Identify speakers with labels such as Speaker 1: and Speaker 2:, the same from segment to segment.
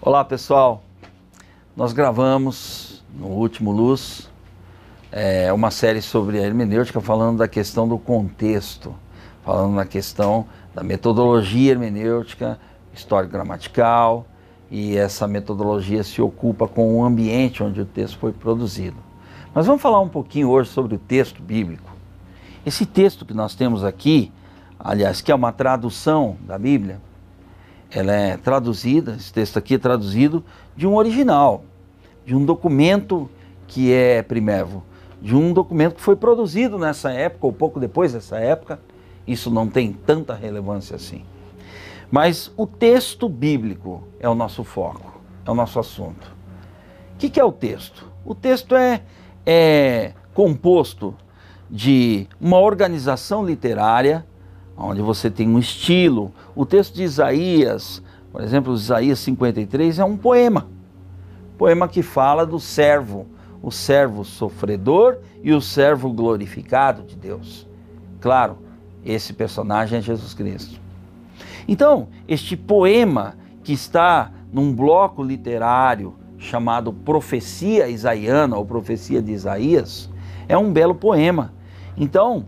Speaker 1: Olá pessoal, nós gravamos no último Luz uma série sobre a hermenêutica falando da questão do contexto, falando na questão da metodologia hermenêutica, histórico-gramatical, e essa metodologia se ocupa com o ambiente onde o texto foi produzido. Mas vamos falar um pouquinho hoje sobre o texto bíblico. Esse texto que nós temos aqui, aliás, que é uma tradução da Bíblia, ela é traduzida, esse texto aqui é traduzido de um original, de um documento que é primevo, de um documento que foi produzido nessa época, ou pouco depois dessa época. Isso não tem tanta relevância assim. Mas o texto bíblico é o nosso foco, é o nosso assunto. O que é o texto? O texto é composto de uma organização literária, onde você tem um estilo. O texto de Isaías, por exemplo, Isaías 53, é um poema que fala do servo, o servo sofredor e o servo glorificado de Deus. Claro, esse personagem é Jesus Cristo. Então, este poema que está num bloco literário chamado Profecia Isaiana, ou Profecia de Isaías, é um belo poema. Então,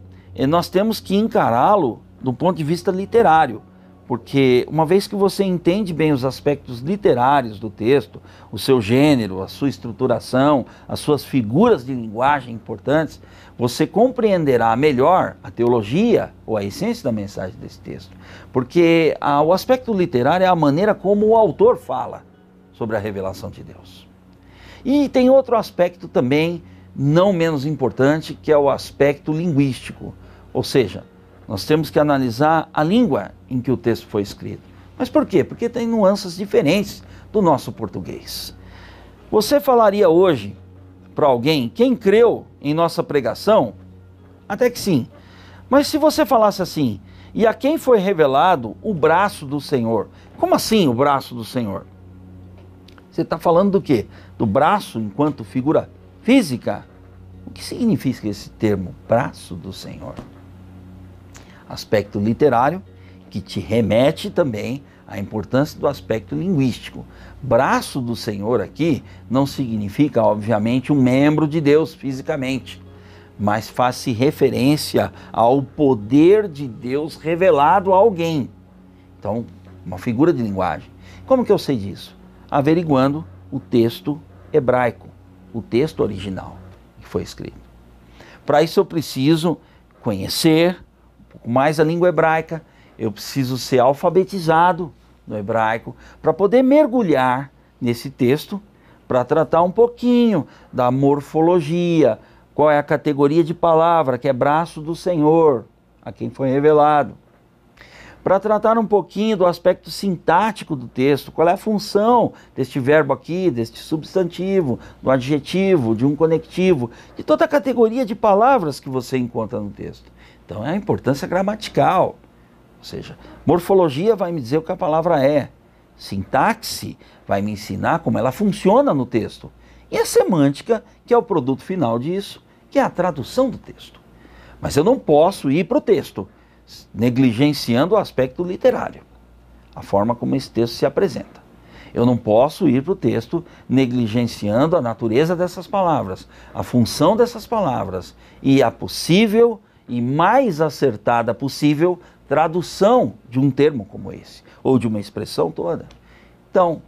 Speaker 1: nós temos que encará-lo do ponto de vista literário, porque uma vez que você entende bem os aspectos literários do texto, o seu gênero, a sua estruturação, as suas figuras de linguagem importantes, você compreenderá melhor a teologia ou a essência da mensagem desse texto. Porque o aspecto literário é a maneira como o autor fala sobre a revelação de Deus. E tem outro aspecto também, não menos importante, que é o aspecto linguístico, ou seja, nós temos que analisar a língua em que o texto foi escrito. Mas por quê? Porque tem nuances diferentes do nosso português. Você falaria hoje para alguém, quem creu em nossa pregação? Até que sim. Mas se você falasse assim, e a quem foi revelado o braço do Senhor? Como assim o braço do Senhor? Você está falando do quê? Do braço enquanto figura física? O que significa esse termo, braço do Senhor? Aspecto literário, que te remete também à importância do aspecto linguístico. Braço do Senhor aqui não significa, obviamente, um membro de Deus fisicamente, mas faz-se referência ao poder de Deus revelado a alguém. Então, uma figura de linguagem. Como que eu sei disso? Averiguando o texto hebraico, o texto original que foi escrito. Para isso eu preciso conhecer mais a língua hebraica, eu preciso ser alfabetizado no hebraico para poder mergulhar nesse texto, para tratar um pouquinho da morfologia, qual é a categoria de palavra que é braço do Senhor, a quem foi revelado. Para tratar um pouquinho do aspecto sintático do texto, qual é a função deste verbo aqui, deste substantivo, do adjetivo, de um conectivo, de toda a categoria de palavras que você encontra no texto. Então é a importância gramatical, ou seja, morfologia vai me dizer o que a palavra é, sintaxe vai me ensinar como ela funciona no texto, e a semântica, que é o produto final disso, que é a tradução do texto. Mas eu não posso ir para o texto negligenciando o aspecto literário, a forma como esse texto se apresenta. Eu não posso ir para o texto negligenciando a natureza dessas palavras, a função dessas palavras e a possível e mais acertada possível tradução de um termo como esse, ou de uma expressão toda. Então,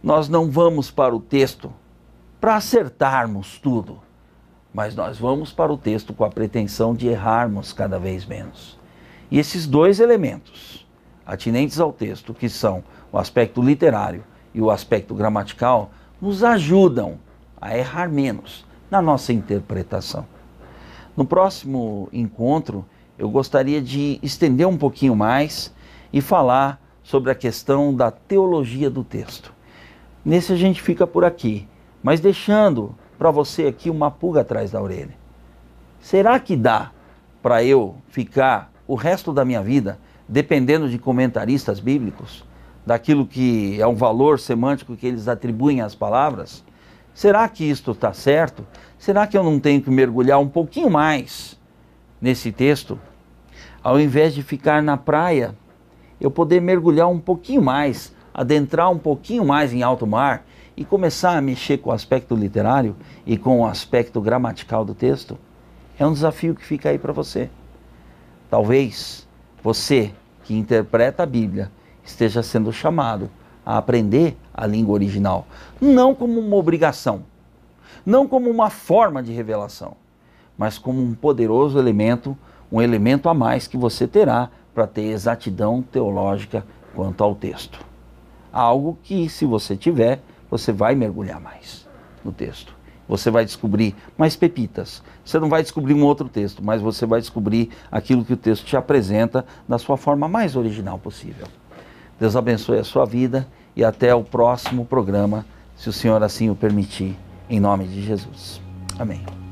Speaker 1: nós não vamos para o texto para acertarmos tudo, mas nós vamos para o texto com a pretensão de errarmos cada vez menos. E esses dois elementos atinentes ao texto, que são o aspecto literário e o aspecto gramatical, nos ajudam a errar menos na nossa interpretação. No próximo encontro, eu gostaria de estender um pouquinho mais e falar sobre a questão da teologia do texto. Nesse a gente fica por aqui, mas deixando para você aqui uma pulga atrás da orelha. Será que dá para eu ficar o resto da minha vida dependendo de comentaristas bíblicos, daquilo que é um valor semântico que eles atribuem às palavras? Será que isto está certo? Será que eu não tenho que mergulhar um pouquinho mais nesse texto? Ao invés de ficar na praia, eu poder mergulhar um pouquinho mais adentrar um pouquinho mais em alto mar e começar a mexer com o aspecto literário e com o aspecto gramatical do texto, é um desafio que fica aí para você. Talvez você, que interpreta a Bíblia, esteja sendo chamado a aprender a língua original, não como uma obrigação, não como uma forma de revelação, mas como um poderoso elemento, um elemento a mais que você terá para ter exatidão teológica quanto ao texto. Algo que, se você tiver, você vai mergulhar mais no texto. Você vai descobrir mais pepitas. Você não vai descobrir um outro texto, mas você vai descobrir aquilo que o texto te apresenta da sua forma mais original possível. Deus abençoe a sua vida e até o próximo programa, se o Senhor assim o permitir, em nome de Jesus. Amém.